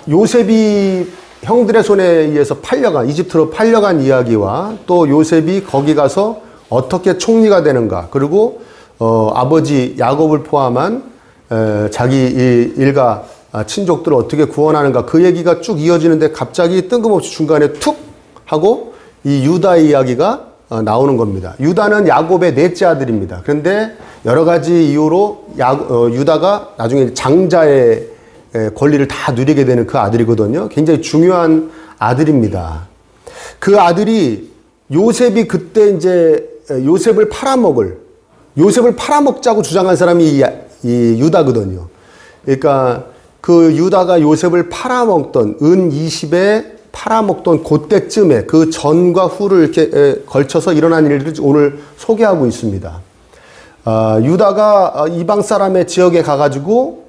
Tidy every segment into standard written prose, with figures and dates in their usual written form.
요셉이 형들의 손에 의해서 이집트로 팔려간 이야기와 또 요셉이 거기 가서 어떻게 총리가 되는가, 그리고 아버지 야곱을 포함한 자기 일가 친족들을 어떻게 구원하는가, 그 얘기가 쭉 이어지는데 갑자기 뜬금없이 중간에 툭 하고 이 유다의 이야기가 나오는 겁니다. 유다는 야곱의 넷째 아들입니다. 그런데 여러 가지 이유로 유다가 나중에 장자의 권리를 다 누리게 되는 그 아들이거든요. 굉장히 중요한 아들입니다. 그 아들이 요셉이 그때 이제 요셉을 팔아먹자고 주장한 사람이 이 유다거든요. 그러니까 그 유다가 요셉을 팔아먹던 은 20에 팔아먹던 그때쯤에 그 전과 후를 이렇게 걸쳐서 일어난 일들을 오늘 소개하고 있습니다. 유다가 이방 사람의 지역에 가가지고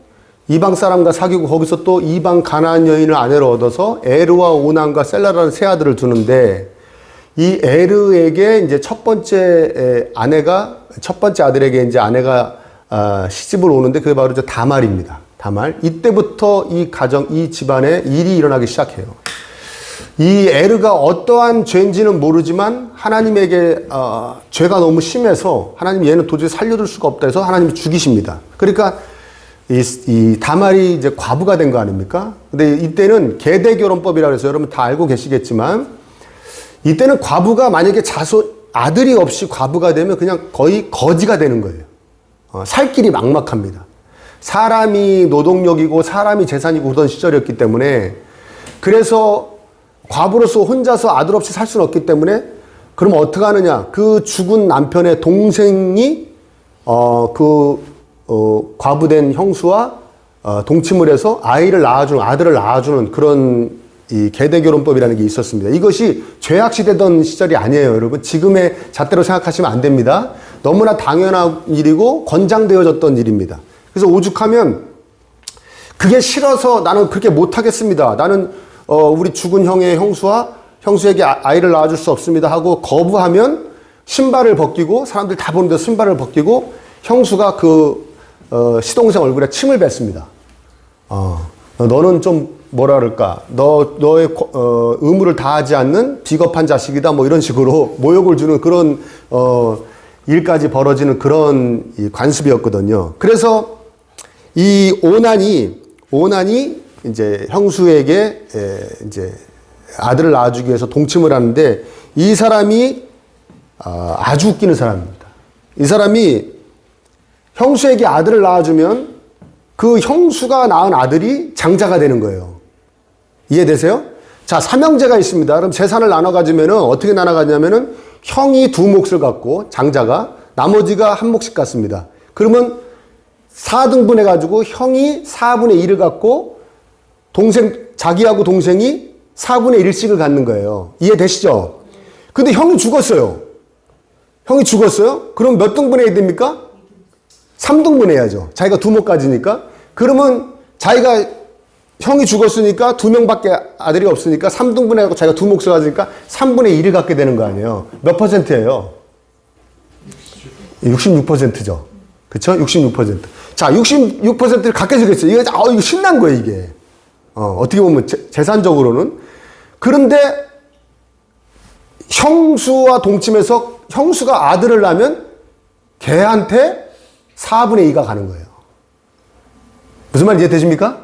이방 사람과 사귀고 거기서 또 이방 가나안 여인을 아내로 얻어서 에르와 오난과 셀라라는 세 아들을 두는데, 이 에르에게 이제 첫 번째 아들에게 이제 아내가 시집을 오는데 그게 바로 이제 다말입니다. 다말. 이때부터 이 집안에 일이 일어나기 시작해요. 이 에르가 어떠한 죄인지는 모르지만 하나님에게 죄가 너무 심해서 하나님 얘는 도저히 살려둘 수가 없다 해서 하나님이 죽이십니다. 그러니까 이 다말이 이제 과부가 된 거 아닙니까? 근데 이때는 계대결혼법이라고 해서 여러분 다 알고 계시겠지만, 이때는 과부가 만약에 아들이 없이 과부가 되면 그냥 거의 거지가 되는 거예요. 살 길이 막막합니다. 사람이 노동력이고 사람이 재산이고 그러던 시절이었기 때문에, 그래서 과부로서 혼자서 아들 없이 살 수는 없기 때문에, 그럼 어떻게 하느냐? 그 죽은 남편의 동생이 과부된 형수와 동침을 해서 아들을 낳아주는 그런 이 계대결혼법이라는 게 있었습니다. 이것이 죄악시되던 시절이 아니에요, 여러분. 지금의 잣대로 생각하시면 안 됩니다. 너무나 당연한 일이고 권장되어졌던 일입니다. 그래서 오죽하면 그게 싫어서 나는 그렇게 못하겠습니다. 나는 우리 죽은 형의 형수에게 아이를 낳아줄 수 없습니다 하고 거부하면 신발을 벗기고, 사람들 다 보는데 신발을 벗기고 형수가 시동생 얼굴에 침을 뱉습니다. 너는 좀 뭐라 그럴까, 너의 의무를 다하지 않는 비겁한 자식이다, 뭐 이런 식으로 모욕을 주는 그런 일까지 벌어지는 그런 관습이었거든요. 그래서 이 오난이 이제 형수에게 이제 아들을 낳아주기 위해서 동침을 하는데, 이 사람이 아주 웃기는 사람입니다. 이 사람이 형수에게 아들을 낳아주면 그 형수가 낳은 아들이 장자가 되는 거예요. 이해되세요? 자, 삼형제가 있습니다. 그럼 재산을 나눠 가지면은 어떻게 나눠 가냐면은 형이 2몫을 갖고 장자가, 나머지가 1몫씩 갖습니다. 그러면 4등분 해가지고 형이 4분의 1을 갖고 자기하고 동생이 4분의 1씩을 갖는 거예요. 이해되시죠? 근데 형이 죽었어요. 그럼 몇 등분 해야 됩니까? 3등분 해야죠. 자기가 2몫 가지니까. 그러면 형이 죽었으니까 2명밖에 아들이 없으니까 3등분 해갖고 자기가 2몫을 가지니까 3분의 1을 갖게 되는 거 아니에요. 몇 퍼센트예요? 66%죠. 그쵸? 66%. 자, 66%를 갖게 되겠어요. 이거 신난 거예요, 이게. 어떻게 보면 재산적으로는. 그런데 형수와 동침해서 형수가 아들을 낳으면 걔한테 4분의 2가 가는 거예요. 무슨 말인지 이해되십니까?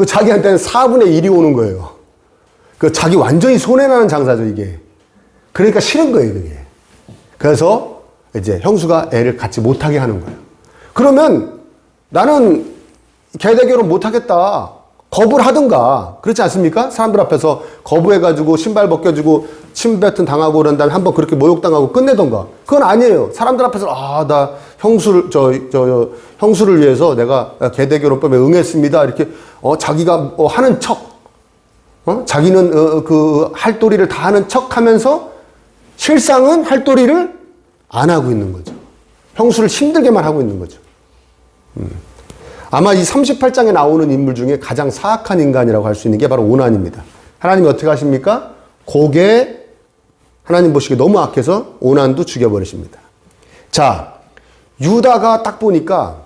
자기한테는 4분의 1이 오는 거예요. 자기 완전히 손해나는 장사죠, 이게. 그러니까 싫은 거예요, 그게. 그래서 이제 형수가 애를 갖지 못하게 하는 거예요. 그러면 나는 계대결혼 못하겠다. 거부를 하든가. 그렇지 않습니까? 사람들 앞에서 거부해가지고 신발 벗겨주고 침 뱉은 당하고 그런 다음에 한번 그렇게 모욕당하고 끝내던가. 그건 아니에요. 사람들 앞에서 나 형수를 위해서 내가 계대결혼법에 응했습니다. 이렇게 자기가 하는 척, 자기는 그 할도리를 다 하는 척 하면서 실상은 할도리를 안 하고 있는 거죠. 형수를 힘들게만 하고 있는 거죠. 아마 이 38장에 나오는 인물 중에 가장 사악한 인간이라고 할 수 있는 게 바로 오난입니다. 하나님이 어떻게 하십니까? 고개 하나님 보시기에 너무 악해서 오난도 죽여버리십니다. 자, 유다가 딱 보니까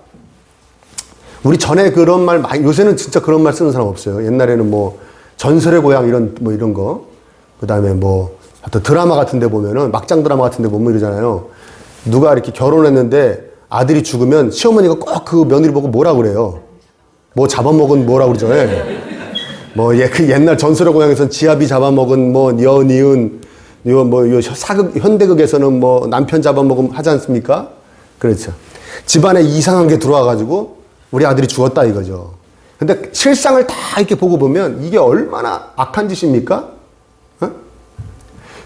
우리 전에 그런 말 많이, 요새는 진짜 그런 말 쓰는 사람 없어요. 옛날에는 뭐 전설의 고향 이런 거. 그 다음에 뭐 하여튼 드라마 같은 데 보면은 막장 드라마 같은 데 보면 이러잖아요. 누가 이렇게 결혼했는데 아들이 죽으면 시어머니가 꼭 그 며느리 보고 뭐라 그래요. 뭐 잡아먹은 뭐라 그러죠. 뭐 그 옛날 전설의 고향에서는 지아비 잡아먹은 뭐 여니은 현대극에서는 뭐 남편 잡아먹음 하지 않습니까? 그렇죠. 집안에 이상한 게 들어와가지고 우리 아들이 죽었다 이거죠. 근데 실상을 다 이렇게 보고 보면 이게 얼마나 악한 짓입니까? 어?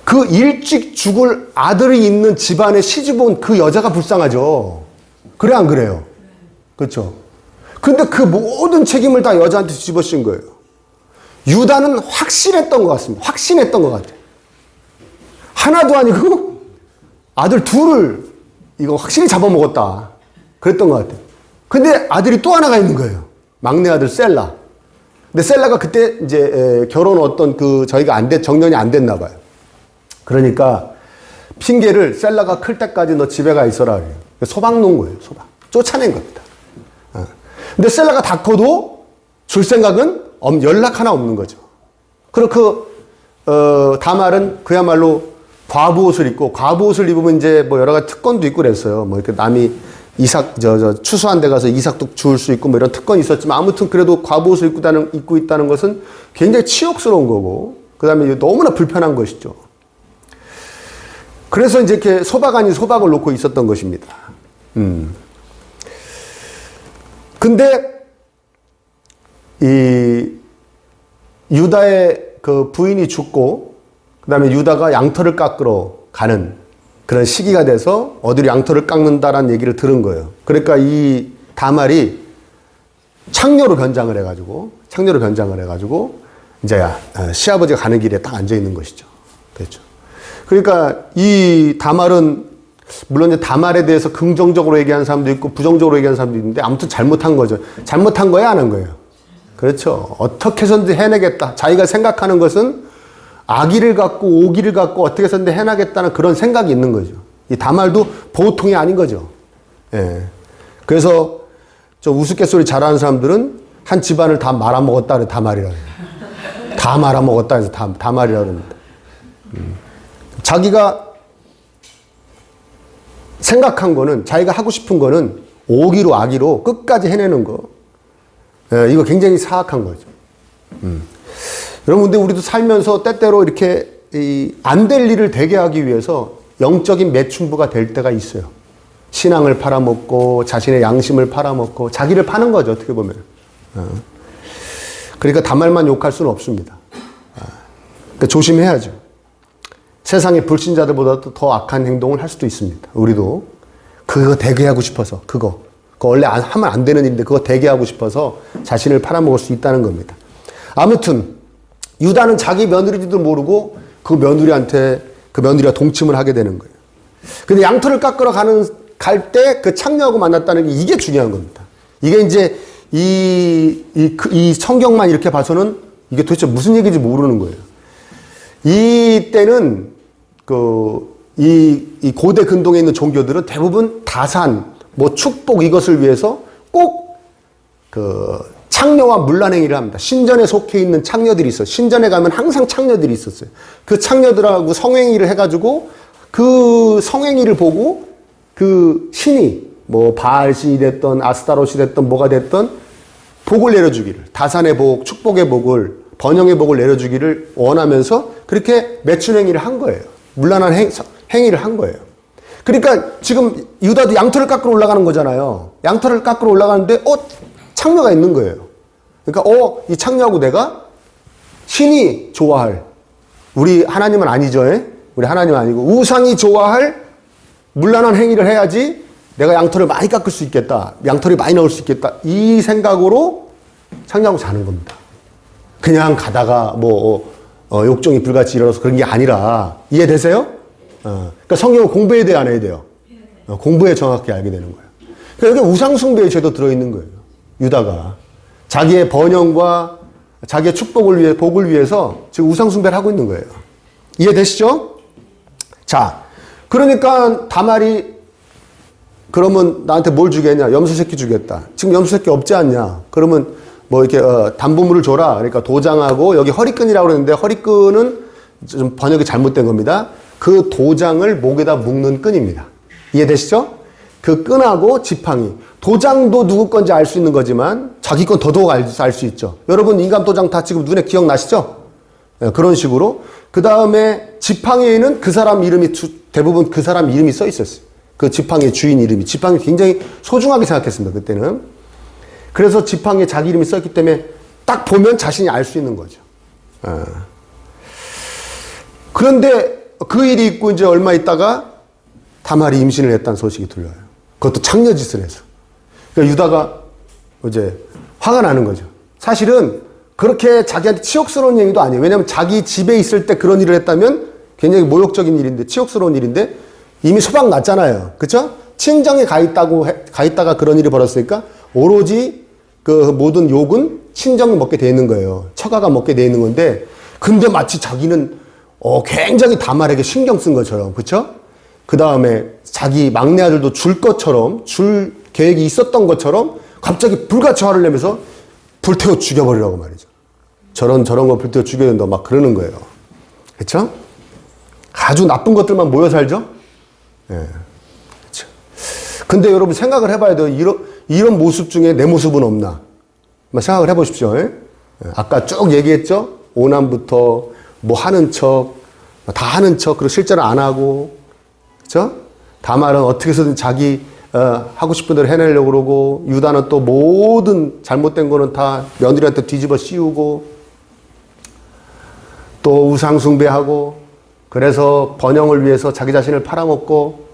그 일찍 죽을 아들이 있는 집안에 시집 온 그 여자가 불쌍하죠. 그래 안 그래요? 그렇죠. 근데 그 모든 책임을 다 여자한테 집어씌운 거예요. 유다는 확신했던 것 같습니다. 확신했던 것 같아요. 하나도 아니고 아들 둘을 이거 확실히 잡아먹었다. 그랬던 것 같아요. 근데 아들이 또 하나가 있는 거예요. 막내 아들 셀라. 근데 셀라가 그때 이제 결혼 어떤 저희가 정년이 안 됐나 봐요. 그러니까 핑계를 셀라가 클 때까지 너 집에 가 있어라 그래요. 소박 놓은 거예요. 소박. 쫓아낸 겁니다. 근데 셀라가 다 커도 줄 생각은 연락 하나 없는 거죠. 그리고 다말은 그야말로 과부 옷을 입고, 과부 옷을 입으면 이제 뭐 여러 가지 특권도 있고 그랬어요. 뭐 이렇게 남이 이삭, 추수한 데 가서 이삭도 주울 수 있고 뭐 이런 특권이 있었지만 아무튼 그래도 과부 옷을 입고 있다는 것은 굉장히 치욕스러운 거고, 그 다음에 너무나 불편한 것이죠. 그래서 이제 이렇게 소박 아닌 소박을 놓고 있었던 것입니다. 근데, 이, 유다의 그 부인이 죽고, 그 다음에 유다가 양털을 깎으러 가는 그런 시기가 돼서 어디로 양털을 깎는다라는 얘기를 들은 거예요. 그러니까 이 다말이 창녀로 변장을 해가지고, 이제 시아버지가 가는 길에 딱 앉아 있는 것이죠. 그렇죠. 그러니까 이 다말은 물론 이제 다말에 대해서 긍정적으로 얘기하는 사람도 있고 부정적으로 얘기하는 사람도 있는데 아무튼 잘못한 거죠. 잘못한 거야, 안 한 거예요? 그렇죠. 어떻게 해서든 해내겠다. 자기가 생각하는 것은 악의를 갖고 오기를 갖고 어떻게 해서든 해나겠다는 그런 생각이 있는 거죠. 이 다말도 보통이 아닌 거죠. 예. 그래서 저 우스갯소리 잘하는 사람들은 한 집안을 다 말아먹었다 그래, 다말이라고. 다 말아먹었다 해서 다말이라고 합니다. 자기가 생각한 거는, 자기가 하고 싶은 거는 오기로 악의로 끝까지 해내는 거. 예, 이거 굉장히 사악한 거죠. 여러분, 근데 우리도 살면서 때때로 이렇게 안 될 일을 되게 하기 위해서 영적인 매춘부가 될 때가 있어요. 신앙을 팔아먹고, 자신의 양심을 팔아먹고, 자기를 파는 거죠, 어떻게 보면. 그러니까 다말만 욕할 수는 없습니다. 그러니까 조심해야죠. 세상의 불신자들보다도 더 악한 행동을 할 수도 있습니다. 우리도 그거 되게 하고 싶어서, 그거 원래 하면 안 되는 일인데 그거 되게 하고 싶어서 자신을 팔아먹을 수 있다는 겁니다. 아무튼 유다는 자기 며느리도 모르고 그 며느리가 동침을 하게 되는 거예요. 근데 양털을 깎으러 갈 때 그 창녀하고 만났다는 게 이게 중요한 겁니다. 이게 이제 이 성경만 이렇게 봐서는 이게 도대체 무슨 얘기인지 모르는 거예요. 이때는 이 고대 근동에 있는 종교들은 대부분 다산, 뭐 축복 이것을 위해서 꼭 창녀와 문란행위를 합니다. 신전에 속해 있는 창녀들이 있어요. 신전에 가면 항상 창녀들이 있었어요. 그 창녀들하고 성행위를 해가지고 그 성행위를 보고 그 신이 뭐 바알 신이 됐던 아스타롯이 됐던 뭐가 됐던 복을 내려주기를, 다산의 복, 축복의 복을, 번영의 복을 내려주기를 원하면서 그렇게 매춘행위를 한 거예요. 문란한 행위를 한 거예요. 그러니까 지금 유다도 양털을 깎으러 올라가는 거잖아요. 양털을 깎으러 올라가는데 창녀가 있는 거예요. 그러니까 이 창녀하고 내가 신이 좋아할, 우리 하나님은 아니죠. 우리 하나님은 아니고 우상이 좋아할 문란한 행위를 해야지 내가 양털을 많이 깎을 수 있겠다. 양털이 많이 나올 수 있겠다. 이 생각으로 창녀하고 자는 겁니다. 그냥 가다가 욕정이 불같이 일어나서 그런 게 아니라, 이해되세요? 그러니까 성경을 공부해야 돼요, 안 해야 돼요? 공부해 정확히 알게 되는 거예요. 그러니까 여기 우상숭배의 죄도 들어있는 거예요. 유다가 자기의 번영과 자기의 축복을 위해, 복을 위해서 지금 우상숭배를 하고 있는 거예요. 이해되시죠? 자, 그러니까 다말이 그러면 나한테 뭘 주겠냐? 염소 새끼 주겠다. 지금 염소 새끼 없지 않냐? 그러면 뭐 이렇게 담보물을 줘라. 그러니까 도장하고 여기 허리끈이라고 그러는데 허리끈은 좀 번역이 잘못된 겁니다. 그 도장을 목에다 묶는 끈입니다. 이해되시죠? 그 끈하고 지팡이. 도장도 누구 건지 알 수 있는 거지만 자기 건 더더욱 알 수 있죠. 여러분 인감 도장 다 지금 눈에 기억나시죠? 그런 식으로. 그 다음에 지팡이에는 그 사람 이름이 대부분 그 사람 이름이 써 있었어요. 그 지팡이의 주인 이름이. 지팡이 굉장히 소중하게 생각했습니다. 그때는. 그래서 지팡이에 자기 이름이 써 있기 때문에 딱 보면 자신이 알 수 있는 거죠. 그런데 그 일이 있고 이제 얼마 있다가 다말이 임신을 했다는 소식이 들려요. 그것도 창녀짓을 해서. 그러니까 유다가 이제 화가 나는 거죠. 사실은 그렇게 자기한테 치욕스러운 얘기도 아니에요. 왜냐하면 자기 집에 있을 때 그런 일을 했다면 굉장히 모욕적인 일인데, 치욕스러운 일인데 이미 소방 났잖아요. 그쵸? 친정에 가 있다가 그런 일이 벌었으니까 오로지 그 모든 욕은 친정이 먹게 돼 있는 거예요. 처가가 먹게 돼 있는 건데, 근데 마치 자기는 굉장히 다말에게 신경 쓴 것처럼, 그쵸? 그 다음에 자기 막내 아들도 줄 것처럼, 줄 계획이 있었던 것처럼 갑자기 불같이 화를 내면서 불태워 죽여버리라고 말이죠. 저런 거 불태워 죽여야 된다 막 그러는 거예요. 그쵸? 아주 나쁜 것들만 모여 살죠? 예. 그쵸? 근데 여러분 생각을 해봐야 돼요. 이런 모습 중에 내 모습은 없나? 생각을 해보십시오. 예? 아까 쭉 얘기했죠? 오남부터 뭐 하는 척, 다 하는 척, 그리고 실제로 안 하고, 그쵸? 다말은 어떻게 해서든 자기 하고 싶은 대로 해내려고 그러고, 유다는 또 모든 잘못된 거는 다 며느리한테 뒤집어 씌우고, 또 우상숭배하고, 그래서 번영을 위해서 자기 자신을 팔아먹고,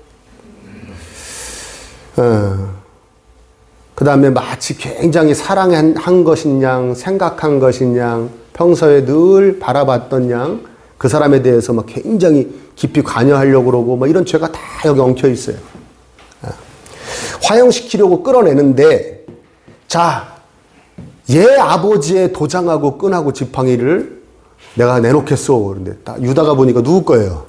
그 다음에 마치 굉장히 사랑한 것인 양, 생각한 것인 양, 평소에 늘 바라봤던 양, 그 사람에 대해서 막 굉장히 깊이 관여하려고 그러고, 뭐 이런 죄가 다 여기 엉켜 있어요. 화형시키려고 끌어내는데, 자, 얘 아버지의 도장하고 끈하고 지팡이를 내가 내놓겠소. 그런데 유다가 보니까 누구 거예요?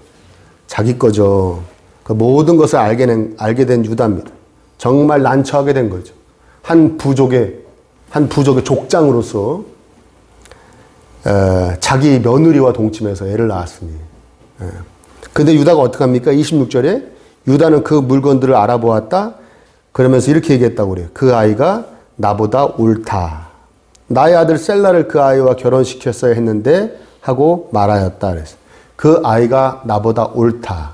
자기 거죠. 그 모든 것을 알게 된 유다입니다. 정말 난처하게 된 거죠. 한 부족의 족장으로서 자기 며느리와 동침해서 애를 낳았으니. 근데 유다가 어떡합니까? 26절에 유다는 그 물건들을 알아보았다. 그러면서 이렇게 얘기했다고 그래요. 그 아이가 나보다 옳다. 나의 아들 셀라를 그 아이와 결혼시켰어야 했는데 하고 말하였다. 그래서 그 아이가 나보다 옳다.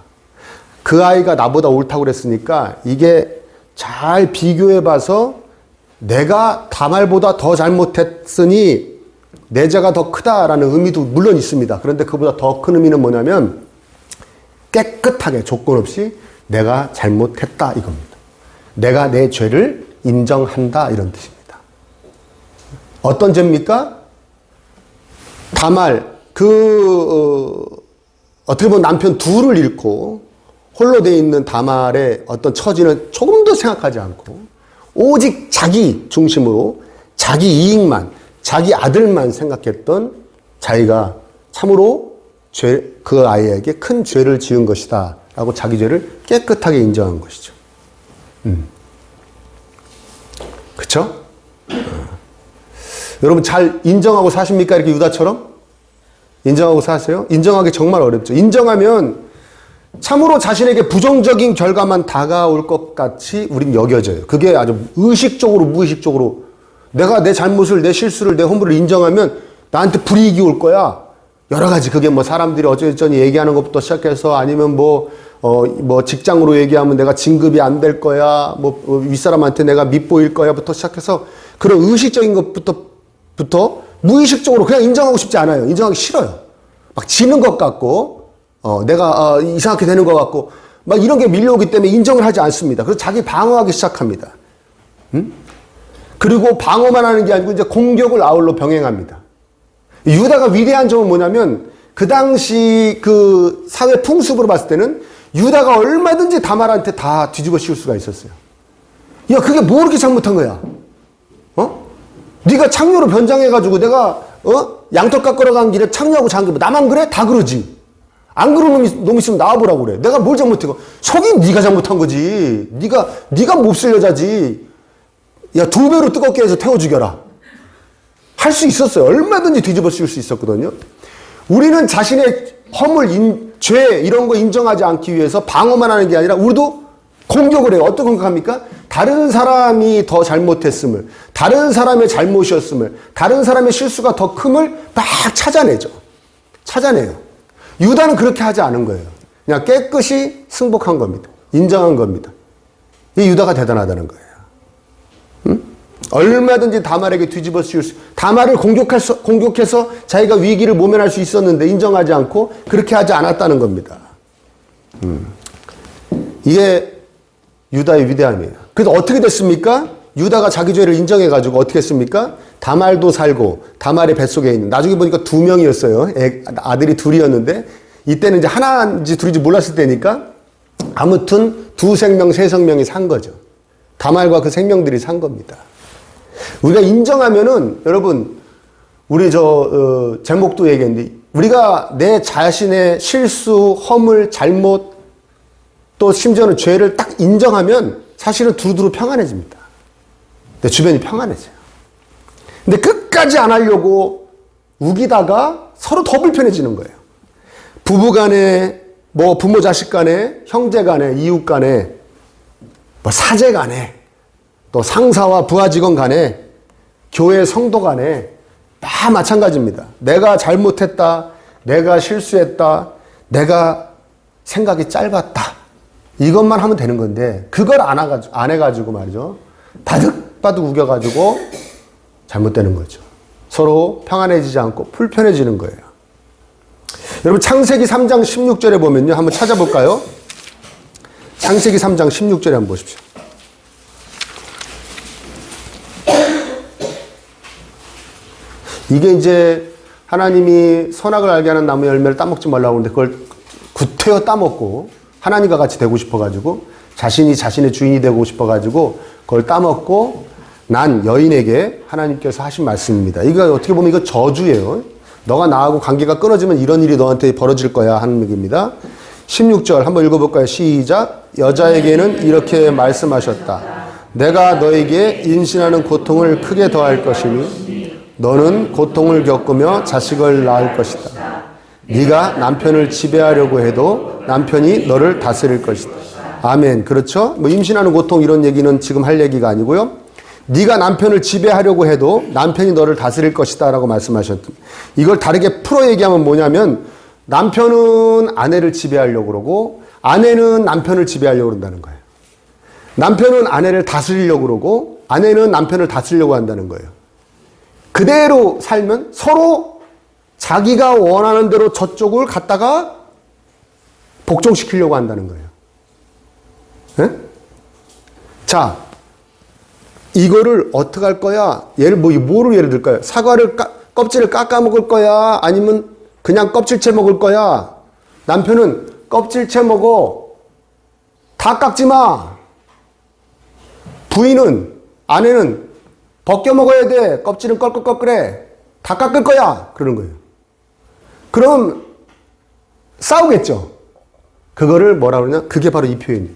그 아이가 나보다 옳다고 그랬으니까 이게 잘 비교해 봐서 내가 다말보다 더 잘못했으니 내 죄가 더 크다라는 의미도 물론 있습니다. 그런데 그보다 더 큰 의미는 뭐냐면 깨끗하게 조건 없이 내가 잘못했다 이겁니다. 내가 내 죄를 인정한다 이런 뜻입니다. 어떤 죄입니까? 다말 어떻게 보면 남편 둘을 잃고 홀로 돼 있는 다말의 어떤 처지는 조금도 생각하지 않고 오직 자기 중심으로 자기 이익만, 자기 아들만 생각했던 자기가 참으로 그 아이에게 큰 죄를 지은 것이다 라고 자기 죄를 깨끗하게 인정한 것이죠. 그쵸? 여러분 잘 인정하고 사십니까? 이렇게 유다처럼? 인정하고 사세요? 인정하기 정말 어렵죠. 인정하면 참으로 자신에게 부정적인 결과만 다가올 것 같이 우린 여겨져요. 그게 아주 의식적으로 무의식적으로 내가 내 잘못을, 내 실수를, 내 허물을 인정하면 나한테 불이익이 올 거야. 여러 가지 그게 뭐 사람들이 어쩌저쩌니 얘기하는 것부터 시작해서 아니면 뭐 직장으로 얘기하면 내가 진급이 안 될 거야. 뭐 윗사람한테 내가 밉보일 거야부터 시작해서 그런 의식적인 것부터 무의식적으로 그냥 인정하고 싶지 않아요. 인정하기 싫어요. 막 지는 것 같고 내가 이상하게 되는 것 같고 막 이런 게 밀려오기 때문에 인정을 하지 않습니다. 그래서 자기 방어하기 시작합니다. 그리고 방어만 하는 게 아니고 이제 공격을 아울러 병행합니다. 유다가 위대한 점은 뭐냐면 그 당시 그 사회 풍습으로 봤을 때는 유다가 얼마든지 다말한테 다 뒤집어 씌울 수가 있었어요. 야, 그게 뭐 그렇게 잘못한 거야? 네가 창녀로 변장해가지고 내가 양털 깎으러 간 길에 창녀하고 잔 게 나만 그래? 다 그러지. 안 그런 놈 있으면 나와보라고 그래. 내가 뭘 잘못했고. 속이 네가 잘못한 거지. 네가 몹쓸 여자지. 야, 2배로 뜨겁게 해서 태워 죽여라. 할 수 있었어요. 얼마든지 뒤집어 씌울 수 있었거든요. 우리는 자신의 허물, 죄 이런 거 인정하지 않기 위해서 방어만 하는 게 아니라 우리도 공격을 해요. 어떤 공격합니까? 다른 사람이 더 잘못했음을, 다른 사람의 잘못이었음을, 다른 사람의 실수가 더 큼을 막 찾아내죠. 찾아내요. 유다는 그렇게 하지 않은 거예요. 그냥 깨끗이 승복한 겁니다. 인정한 겁니다. 이 유다가 대단하다는 거예요. 응? 얼마든지 다말에게 뒤집어 씌울 수, 다말을 공격해서 자기가 위기를 모면할 수 있었는데 인정하지 않고 그렇게 하지 않았다는 겁니다. 이게 유다의 위대함이에요. 그래서 어떻게 됐습니까? 유다가 자기 죄를 인정해가지고 어떻게 했습니까? 다말도 살고 다말의 뱃속에 있는, 나중에 보니까 2명이었어요. 아들이 2이었는데 이때는 이제 하나인지 둘인지 몰랐을 때니까 아무튼 2생명, 3생명이 산 거죠. 다말과 그 생명들이 산 겁니다. 우리가 인정하면은, 여러분, 우리 제목도 얘기했는데, 우리가 내 자신의 실수, 허물, 잘못, 또 심지어는 죄를 딱 인정하면 사실은 두루두루 평안해집니다. 내 주변이 평안해져요. 근데 끝까지 안 하려고 우기다가 서로 더 불편해지는 거예요. 부부 간에, 부모 자식 간에, 형제 간에, 이웃 간에, 사제 간에, 또 상사와 부하 직원 간에, 교회 성도 간에 다 마찬가지입니다. 내가 잘못했다, 내가 실수했다, 내가 생각이 짧았다. 이것만 하면 되는 건데 그걸 안 해가지고 말이죠. 바득바득 우겨가지고 잘못되는 거죠. 서로 평안해지지 않고 불편해지는 거예요. 여러분 창세기 3장 16절에 보면요. 한번 찾아볼까요? 창세기 3장 16절에 한번 보십시오. 이게 이제 하나님이 선악을 알게 하는 나무 열매를 따먹지 말라고 하는데 그걸 구태여 따먹고 하나님과 같이 되고 싶어가지고 자신이 자신의 주인이 되고 싶어가지고 그걸 따먹고 난 여인에게 하나님께서 하신 말씀입니다. 이거 어떻게 보면 이거 저주예요. 너가 나하고 관계가 끊어지면 이런 일이 너한테 벌어질 거야 하는 얘기입니다. 16절 한번 읽어볼까요? 시작. 여자에게는 이렇게 말씀하셨다. 내가 너에게 임신하는 고통을 크게 더할 것이니 너는 고통을 겪으며 자식을 낳을 것이다. 네가 남편을 지배하려고 해도 남편이 너를 다스릴 것이다. 아멘. 그렇죠? 임신하는 고통 이런 얘기는 지금 할 얘기가 아니고요. 네가 남편을 지배하려고 해도 남편이 너를 다스릴 것이다 라고 말씀하셨던, 이걸 다르게 풀어 얘기하면 뭐냐면 남편은 아내를 지배하려고 그러고 아내는 남편을 지배하려고 그런다는 거예요. 남편은 아내를 다스리려고 그러고 아내는 남편을 다스리려고 한다는 거예요. 그대로 살면 서로 자기가 원하는 대로 저쪽을 갖다가 복종시키려고 한다는 거예요. 네? 자, 이거를 어떻게 할 거야? 뭐를 예를 들까요? 사과를 껍질을 깎아 먹을 거야? 아니면 그냥 껍질째 먹을 거야? 남편은 껍질째 먹어. 다 깎지 마. 부인은, 아내는 벗겨 먹어야 돼. 껍질은 껄끌껄끌해. 다 깎을 거야. 그러는 거예요. 그럼 싸우겠죠. 그거를 뭐라 그러냐? 그게 바로 이 표현이에요.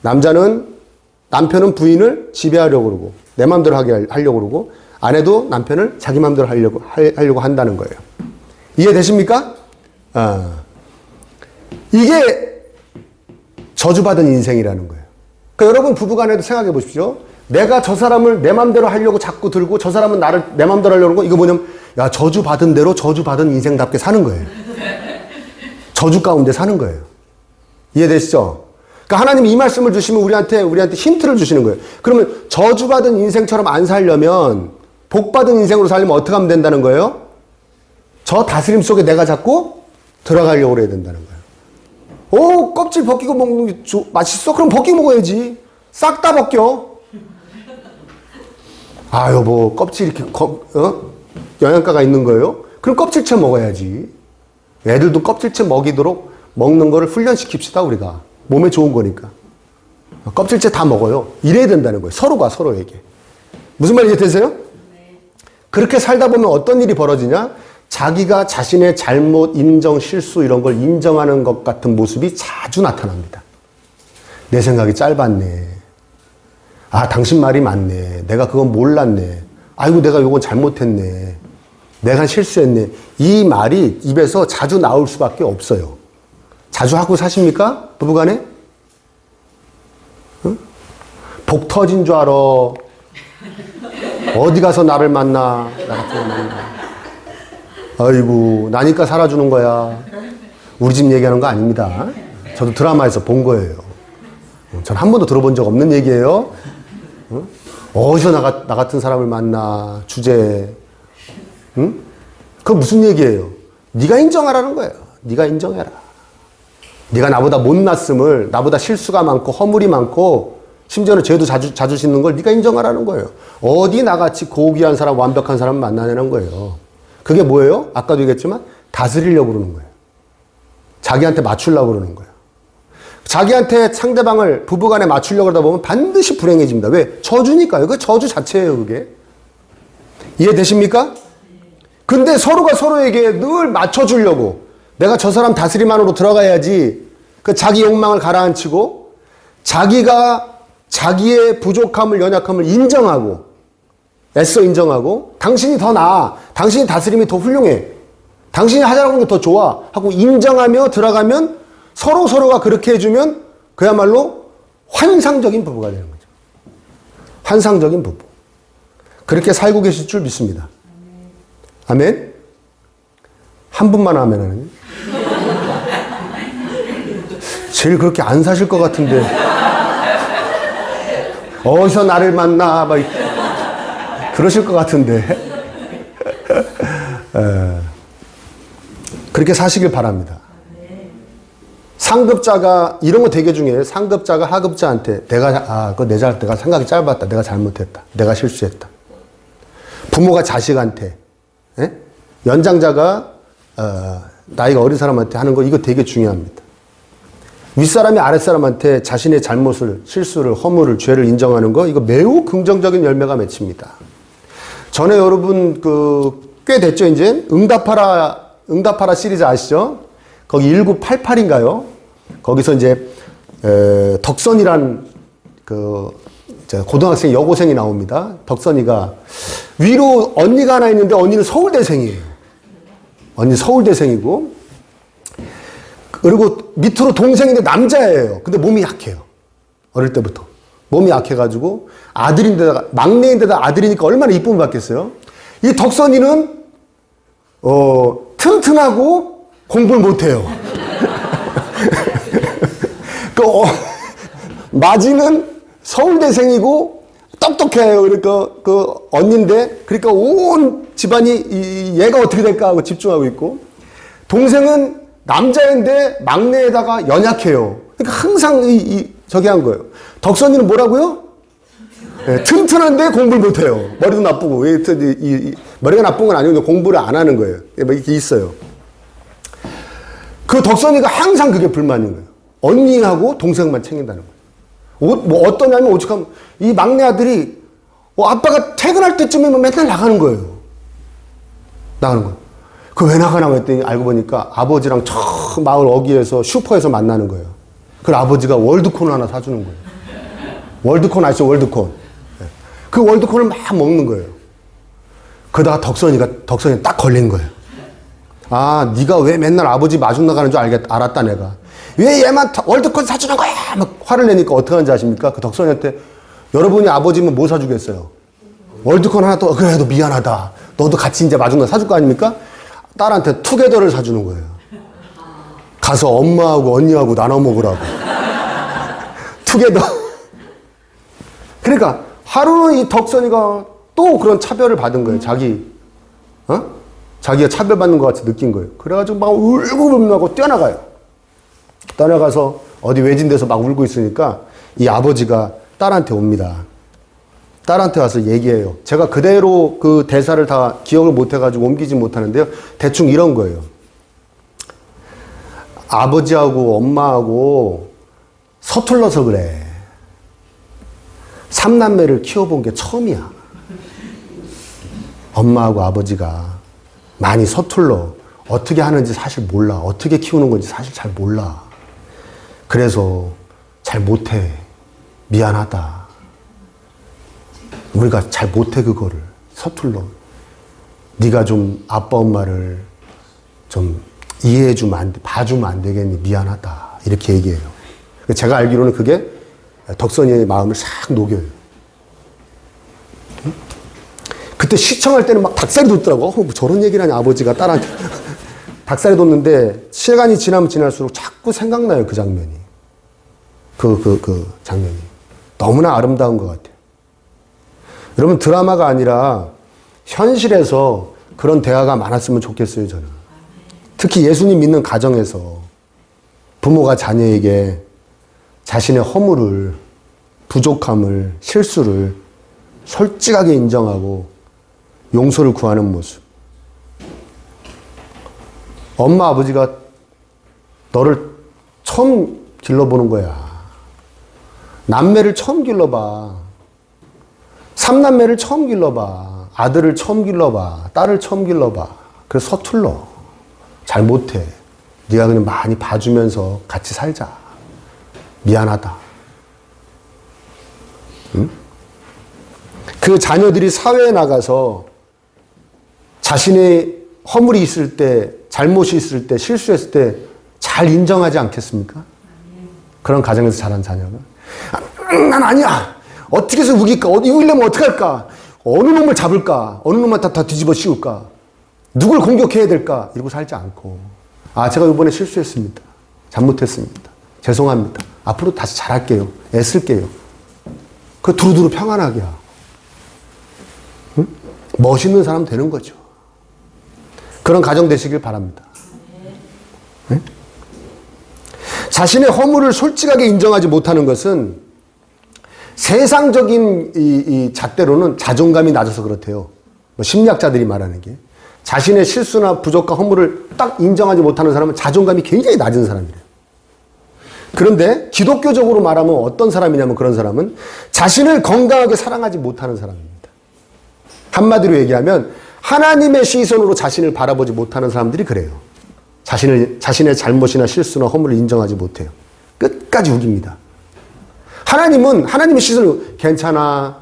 남편은 부인을 지배하려고 그러고 내 마음대로 하려고 그러고 아내도 남편을 자기 마음대로 하려고 한다는 거예요. 이해되십니까? 이게 저주받은 인생이라는 거예요. 그러니까 여러분 부부간에도 생각해 보십시오. 내가 저 사람을 내 마음대로 하려고 자꾸 들고 저 사람은 나를 내 마음대로 하려고 하는 거, 이거 뭐냐면 야, 저주받은 대로 저주받은 인생답게 사는 거예요. 저주 가운데 사는 거예요. 이해되시죠? 그러니까 하나님이 이 말씀을 주시면 우리한테 힌트를 주시는 거예요. 그러면 저주받은 인생처럼 안 살려면, 복받은 인생으로 살려면 어떻게 하면 된다는 거예요? 저 다스림 속에 내가 자꾸 들어가려고 해야 된다는 거예요. 껍질 벗기고 먹는 게 맛있어? 그럼 벗기고 먹어야지. 싹 다 벗겨. 여보, 껍질 이렇게 영양가가 있는 거예요? 그럼 껍질째 먹어야지. 애들도 껍질째 먹이도록 먹는 거를 훈련시킵시다, 우리가. 몸에 좋은 거니까. 껍질째 다 먹어요. 이래야 된다는 거예요. 서로가 서로에게. 무슨 말인지 되세요? 네. 그렇게 살다 보면 어떤 일이 벌어지냐? 자기가 자신의 잘못, 인정, 실수 이런 걸 인정하는 것 같은 모습이 자주 나타납니다. 내 생각이 짧았네. 아, 당신 말이 맞네. 내가 그건 몰랐네. 아이고, 내가 이건 잘못했네. 내가 실수했네. 이 말이 입에서 자주 나올 수밖에 없어요. 자주 하고 사십니까? 부부간에? 응? 복 터진 줄 알아. 어디 가서 나를 만나. 나 같은 놈. 아이고, 나니까 살아주는 거야. 우리 집 얘기하는 거 아닙니다. 저도 드라마에서 본 거예요. 전 한 번도 들어본 적 없는 얘기예요. 어디서 나 같은 사람을 만나. 주제. 응? 그건 무슨 얘기예요? 네가 인정하라는 거예요. 네가 인정해라. 네가 나보다 못났음을, 나보다 실수가 많고 허물이 많고 심지어는 죄도 자주 짓는 걸 네가 인정하라는 거예요. 어디 나같이 고귀한 사람, 완벽한 사람 만나냐는 거예요. 그게 뭐예요? 아까도 얘기했지만 다스리려고 그러는 거예요. 자기한테 맞추려고 그러는 거예요. 자기한테 상대방을 부부간에 맞추려고 그러다 보면 반드시 불행해집니다. 왜? 저주니까요. 그 저주 자체예요, 그게. 이해되십니까? 근데 서로가 서로에게 늘 맞춰주려고 내가 저 사람 다스림 안으로 들어가야지 그 자기 욕망을 가라앉히고 자기가 자기의 부족함을, 연약함을 인정하고 애써 인정하고 당신이 더 나아. 당신이 다스림이 더 훌륭해. 당신이 하자라고 하는 게 더 좋아. 하고 인정하며 들어가면 서로가 그렇게 해주면 그야말로 환상적인 부부가 되는 거죠. 환상적인 부부. 그렇게 살고 계실 줄 믿습니다. 아멘? 한 분만 아멘하는. 제일 그렇게 안 사실 것 같은데. 어디서 나를 만나? 막 그러실 것 같은데. 그렇게 사시길 바랍니다. 상급자가, 이런 거 되게 중요해요. 상급자가 하급자한테 그거 내가 생각이 짧았다. 내가 잘못했다. 내가 실수했다. 부모가 자식한테, 예? 연장자가 나이가 어린 사람한테 하는 거, 이거 되게 중요합니다. 윗사람이 아랫사람한테 자신의 잘못을, 실수를, 허물을, 죄를 인정하는 거, 이거 매우 긍정적인 열매가 맺힙니다. 전에 여러분 꽤 됐죠, 이제? 응답하라 시리즈 아시죠? 거기 1988인가요? 거기서 이제 덕선이란 고등학생 여고생이 나옵니다. 덕선이가 위로 언니가 하나 있는데 언니는 서울대생이에요. 언니 서울대생이고, 그리고 밑으로 동생인데 남자예요. 근데 몸이 약해요. 어릴 때부터 몸이 약해가지고 아들인데다가 막내인데다 아들이니까 얼마나 이쁨을 받겠어요. 이 덕선이는 튼튼하고 공부를 못해요. 마지는 서울대생이고 똑똑해요. 그러니까 언니인데, 그러니까 온 집안이 얘가 어떻게 될까 하고 집중하고 있고, 동생은 남자인데 막내에다가 연약해요. 그러니까 항상 저기 한 거예요. 덕선이는 뭐라고요? 네, 튼튼한데 공부를 못해요. 머리도 나쁘고. 머리가 나쁜 건 아니고 공부를 안 하는 거예요. 이렇게 있어요. 그 덕선이가 항상 그게 불만인 거예요. 언니하고 동생만 챙긴다는 거예요. 뭐 어떠냐면 오죽하면 이 막내 아들이 아빠가 퇴근할 때쯤이면 맨날 나가는 거예요. 나가는 거예요. 그 왜 나가나 했더니 알고 보니까 아버지랑 저 마을 어귀에서 슈퍼에서 만나는 거예요. 그 아버지가 월드콘을 하나 사주는 거예요. 월드콘 아시죠? 월드콘. 그 월드콘을 막 먹는 거예요. 그러다가 덕선이 딱 걸린 거예요. 아, 네가 왜 맨날 아버지 마중 나가는 줄 알았다 내가. 왜 얘만 월드콘 사주는 거야? 막 화를 내니까 어떻게 하는지 아십니까? 그 덕선이한테, 여러분이 아버지면 뭐 사주겠어요? 월드콘 하나 또, 그래도 미안하다. 너도 같이 이제 마중 나가 사줄 거 아닙니까? 딸한테 투게더를 사주는 거예요. 가서 엄마하고 언니하고 나눠 먹으라고. 투게더. 그러니까 하루는 이 덕선이가 또 그런 차별을 받은 거예요. 자기가 차별받는 것 같이 느낀 거예요. 그래가지고 막 울고 뛰어나가요. 떠나가서 어디 외진 데서 막 울고 있으니까 이 아버지가 딸한테 옵니다. 딸한테 와서 얘기해요. 제가 그대로 그 대사를 다 기억을 못해가지고 옮기지 못하는데요. 대충 이런 거예요. 아버지하고 엄마하고 서툴러서 그래. 3남매를 키워본 게 처음이야. 엄마하고 아버지가 많이 서툴러. 어떻게 하는지 사실 몰라. 어떻게 키우는 건지 사실 잘 몰라. 그래서 잘 못해. 미안하다. 우리가 잘 못해 그거를. 서툴러. 네가 좀 아빠 엄마를 좀 이해해주면 안 돼. 봐주면 안 되겠니? 미안하다. 이렇게 얘기해요. 제가 알기로는 그게 덕선이의 마음을 싹 녹여요. 그때 시청할 때는 막 닭살이 돋더라고. 뭐 저런 얘기를 하냐, 아버지가 딸한테. 닭살이 돋는데, 시간이 지나면 지날수록 자꾸 생각나요, 그 장면이. 그 장면이. 너무나 아름다운 것 같아요. 여러분, 드라마가 아니라 현실에서 그런 대화가 많았으면 좋겠어요, 저는. 특히 예수님 믿는 가정에서 부모가 자녀에게 자신의 허물을, 부족함을, 실수를 솔직하게 인정하고 용서를 구하는 모습. 엄마, 아버지가 너를 처음 길러보는 거야. 남매를 처음 길러봐. 삼남매를 처음 길러봐. 아들을 처음 길러봐. 딸을 처음 길러봐. 그래서 서툴러. 잘 못해. 네가 그냥 많이 봐주면서 같이 살자. 미안하다. 응? 그 자녀들이 사회에 나가서 자신의 허물이 있을 때, 잘못이 있을 때, 실수했을 때 잘 인정하지 않겠습니까? 그런 가정에서 자란 자녀가. 난 아니야. 어떻게 해서 우길까? 이기려면 어떻게 할까? 어느 놈을 잡을까? 어느 놈만 다 뒤집어 씌울까? 누굴 공격해야 될까? 이러고 살지 않고. 아, 제가 이번에 실수했습니다. 잘못했습니다. 죄송합니다. 앞으로 다시 잘할게요. 애쓸게요. 그 두루두루 평안하게 하고. 응? 멋있는 사람 되는 거죠. 그런 가정 되시길 바랍니다. 네? 자신의 허물을 솔직하게 인정하지 못하는 것은 세상적인 이 잣대로는 자존감이 낮아서 그렇대요. 뭐 심리학자들이 말하는 게. 자신의 실수나 부족과 허물을 딱 인정하지 못하는 사람은 자존감이 굉장히 낮은 사람이래요. 그런데 기독교적으로 말하면 어떤 사람이냐면 그런 사람은 자신을 건강하게 사랑하지 못하는 사람입니다. 한마디로 얘기하면 하나님의 시선으로 자신을 바라보지 못하는 사람들이 그래요. 자신의 잘못이나 실수나 허물을 인정하지 못해요. 끝까지 우깁니다. 하나님은 하나님의 시선으로 괜찮아.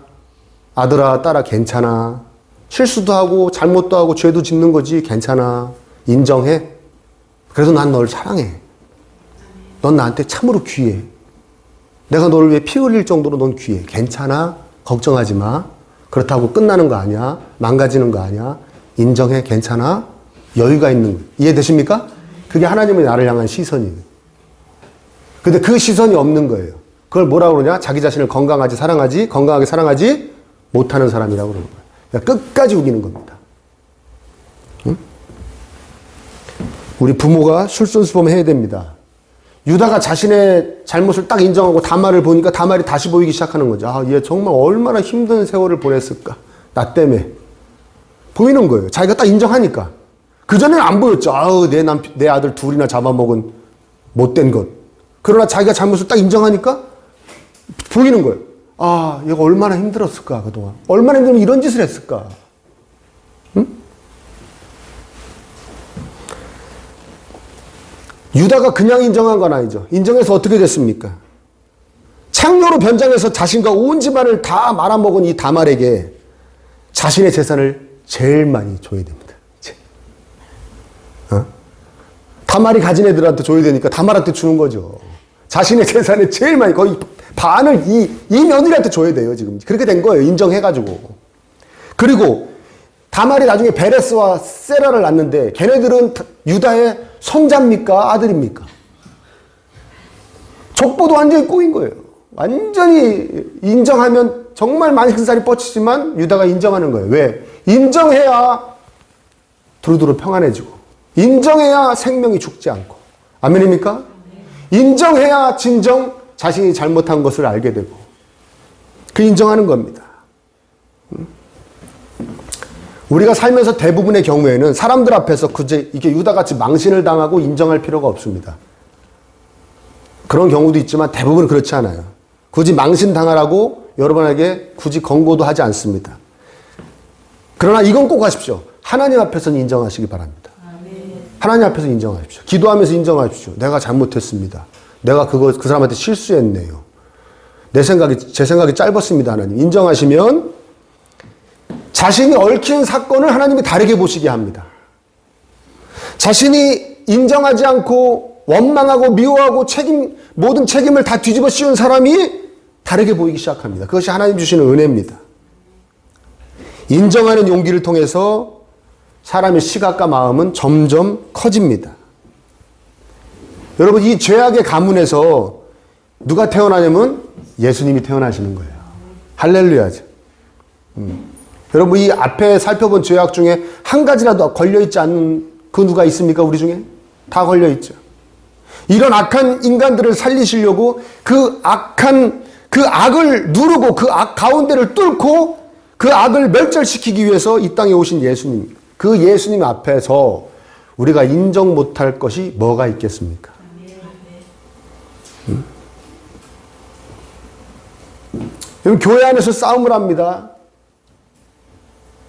아들아, 딸아, 괜찮아. 실수도 하고 잘못도 하고 죄도 짓는 거지. 괜찮아. 인정해. 그래서 난 널 사랑해. 넌 나한테 참으로 귀해. 내가 너를 위해 피 흘릴 정도로 넌 귀해. 괜찮아. 걱정하지 마. 그렇다고 끝나는 거 아니야. 망가지는 거 아니야. 인정해. 괜찮아. 여유가 있는 거. 이해되십니까? 그게 하나님의 나를 향한 시선이에요. 근데 그 시선이 없는 거예요. 그걸 뭐라고 그러냐? 자기 자신을 건강하게 사랑하지 못하는 사람이라고 그러는 거예요. 그러니까 끝까지 우기는 겁니다. 응? 우리 부모가 솔선수범해야 됩니다. 유다가 자신의 잘못을 딱 인정하고 다말을 보니까 다말이 다시 보이기 시작하는 거죠. 아, 얘 정말 얼마나 힘든 세월을 보냈을까. 나 때문에. 보이는 거예요. 자기가 딱 인정하니까. 그전에는 안 보였죠. 아우, 내 아들 둘이나 잡아먹은 못된 것. 그러나 자기가 잘못을 딱 인정하니까 보이는 거예요. 아, 얘가 얼마나 힘들었을까, 그동안. 얼마나 힘들면 이런 짓을 했을까. 응? 유다가 그냥 인정한 건 아니죠. 인정해서 어떻게 됐습니까? 창녀로 변장해서 자신과 온 집안을 다 말아먹은 이 다말에게 자신의 재산을 제일 많이 줘야 됩니다. 어? 다말이 가진 애들한테 줘야 되니까 다말한테 주는 거죠. 자신의 재산을 제일 많이, 거의 반을 이 며느리한테 줘야 돼요, 지금. 그렇게 된 거예요, 인정해가지고. 그리고 다말이 나중에 베레스와 세라를 낳는데 걔네들은 유다의 손자입니까? 아들입니까? 족보도 완전히 꼬인 거예요. 완전히 인정하면 정말 만신살이 뻗치지만 유다가 인정하는 거예요. 왜? 인정해야 두루두루 평안해지고 인정해야 생명이 죽지 않고. 아멘입니까? 인정해야 진정 자신이 잘못한 것을 알게 되고 그 인정하는 겁니다. 우리가 살면서 대부분의 경우에는 사람들 앞에서 그제 이게 유다같이 망신을 당하고 인정할 필요가 없습니다. 그런 경우도 있지만 대부분 그렇지 않아요. 굳이 망신 당하라고 여러분에게 굳이 권고도 하지 않습니다. 그러나 이건 꼭 하십시오. 하나님 앞에서는 인정하시기 바랍니다. 하나님 앞에서 인정하십시오. 기도하면서 인정하십시오. 내가 잘못했습니다. 내가 그 사람한테 실수했네요. 제 생각이 짧았습니다. 하나님. 인정하시면 자신이 얽힌 사건을 하나님이 다르게 보시게 합니다. 자신이 인정하지 않고 원망하고 미워하고 모든 책임을 다 뒤집어 씌운 사람이 다르게 보이기 시작합니다. 그것이 하나님 주시는 은혜입니다. 인정하는 용기를 통해서 사람의 시각과 마음은 점점 커집니다. 여러분, 이 죄악의 가문에서 누가 태어나냐면 예수님이 태어나시는 거예요. 할렐루야죠. 여러분, 이 앞에 살펴본 죄악 중에 한 가지라도 걸려있지 않은 그 누가 있습니까? 우리 중에? 다 걸려있죠. 이런 악한 인간들을 살리시려고 그 악을 누르고 그 악 가운데를 뚫고 그 악을 멸절시키기 위해서 이 땅에 오신 예수님. 그 예수님 앞에서 우리가 인정 못할 것이 뭐가 있겠습니까? 여러분, 교회 안에서 싸움을 합니다.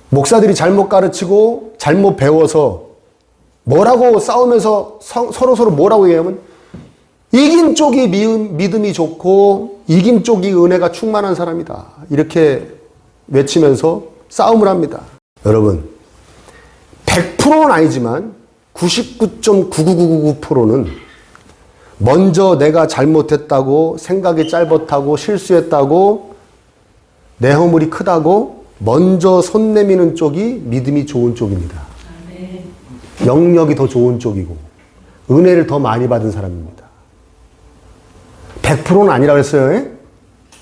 목사들이 잘못 가르치고 잘못 배워서 뭐라고 싸우면서 서로 뭐라고 얘기하면 이긴 쪽이 믿음이 좋고 이긴 쪽이 은혜가 충만한 사람이다. 이렇게 외치면서 싸움을 합니다. 여러분, 100%는 아니지만 99.99999%는 먼저 내가 잘못했다고, 생각이 짧았다고, 실수했다고, 내 허물이 크다고 먼저 손 내미는 쪽이 믿음이 좋은 쪽입니다. 영역이 더 좋은 쪽이고 은혜를 더 많이 받은 사람입니다. 100%는 아니라고 했어요.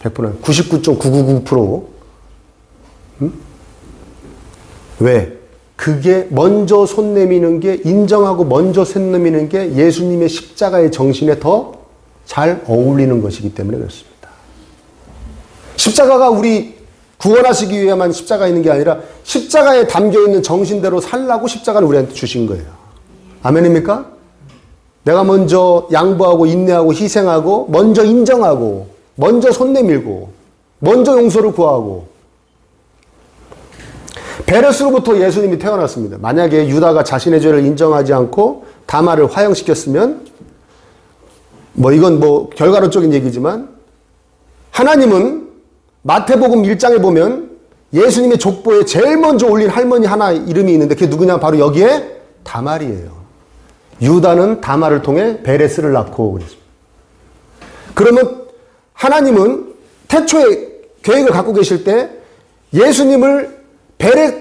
100%는 99.999%. 왜? 그게 먼저 손 내미는 게, 인정하고 먼저 손 내미는 게 예수님의 십자가의 정신에 더 잘 어울리는 것이기 때문에 그렇습니다. 십자가가 우리 구원하시기 위해만 십자가 있는 게 아니라 십자가에 담겨있는 정신대로 살라고 십자가를 우리한테 주신 거예요. 아멘입니까? 내가 먼저 양보하고 인내하고 희생하고 먼저 인정하고 먼저 손 내밀고 먼저 용서를 구하고. 베레스로부터 예수님이 태어났습니다. 만약에 유다가 자신의 죄를 인정하지 않고 다말을 화형시켰으면 이건 결과론적인 얘기지만 하나님은 마태복음 1장에 보면 예수님의 족보에 제일 먼저 올린 할머니 하나 이름이 있는데 그게 누구냐? 바로 여기에 다말이에요. 유다는 다말을 통해 베레스를 낳고 그랬습니다. 그러면 하나님은 태초에 계획을 갖고 계실 때 예수님을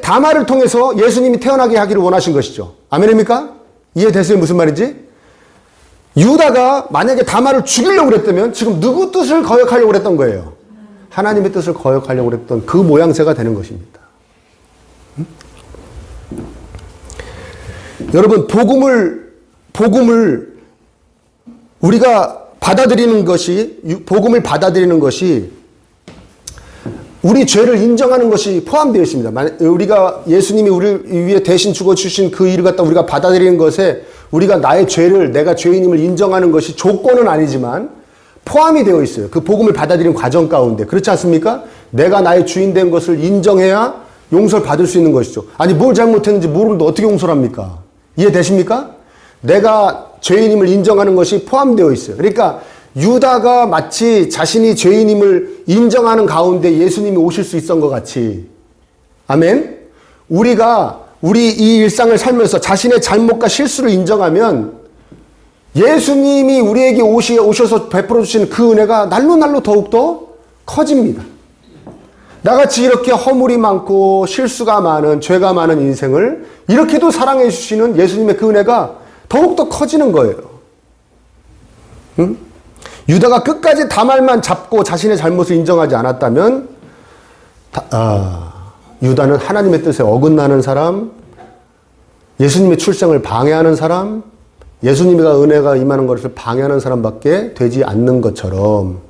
다말을 통해서 예수님이 태어나게 하기를 원하신 것이죠. 아멘입니까? 이해됐어요? 무슨 말인지? 유다가 만약에 다말을 죽이려고 그랬다면 지금 누구 뜻을 거역하려고 그랬던 거예요? 하나님의 뜻을 거역하려고 그랬던 그 모양새가 되는 것입니다. 여러분, 복음을 우리가 받아들이는 것이, 복음을 받아들이는 것이 우리 죄를 인정하는 것이 포함되어 있습니다. 우리가 예수님이 우리 위해 대신 죽어주신 그 일을 갖다 우리가 받아들이는 것에 우리가 내가 죄인임을 인정하는 것이 조건은 아니지만 포함이 되어 있어요. 그 복음을 받아들이는 과정 가운데. 그렇지 않습니까? 내가 나의 주인 된 것을 인정해야 용서를 받을 수 있는 것이죠. 아니, 뭘 잘못했는지 모르는데 어떻게 용서를 합니까? 이해되십니까? 내가 죄인임을 인정하는 것이 포함되어 있어요. 그러니까 유다가 마치 자신이 죄인임을 인정하는 가운데 예수님이 오실 수 있었던 것 같이, 아멘? 우리 이 일상을 살면서 자신의 잘못과 실수를 인정하면 예수님이 우리에게 오셔서 베풀어 주시는 그 은혜가 날로 더욱더 커집니다. 나같이 이렇게 허물이 많고 실수가 많은, 죄가 많은 인생을 이렇게도 사랑해 주시는 예수님의 그 은혜가 더욱더 커지는 거예요. 응? 유다가 끝까지 다말만 잡고 자신의 잘못을 인정하지 않았다면 유다는 하나님의 뜻에 어긋나는 사람, 예수님의 출생을 방해하는 사람, 예수님의 은혜가 임하는 것을 방해하는 사람밖에 되지 않는 것처럼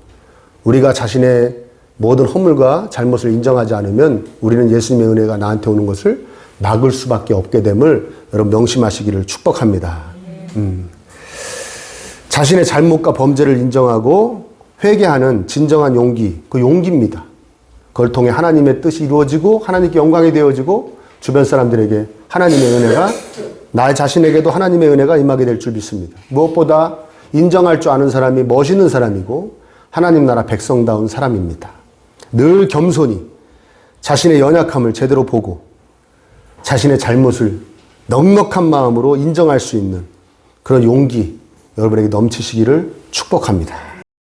우리가 자신의 모든 허물과 잘못을 인정하지 않으면 우리는 예수님의 은혜가 나한테 오는 것을 막을 수밖에 없게 됨을 여러분 명심하시기를 축복합니다. 자신의 잘못과 범죄를 인정하고 회개하는 진정한 용기, 그 용기입니다. 그걸 통해 하나님의 뜻이 이루어지고 하나님께 영광이 되어지고 주변 사람들에게 하나님의 은혜가, 나 자신에게도 하나님의 은혜가 임하게 될 줄 믿습니다. 무엇보다 인정할 줄 아는 사람이 멋있는 사람이고 하나님 나라 백성다운 사람입니다. 늘 겸손히 자신의 연약함을 제대로 보고 자신의 잘못을 넉넉한 마음으로 인정할 수 있는 그런 용기 여러분에게 넘치시기를 축복합니다.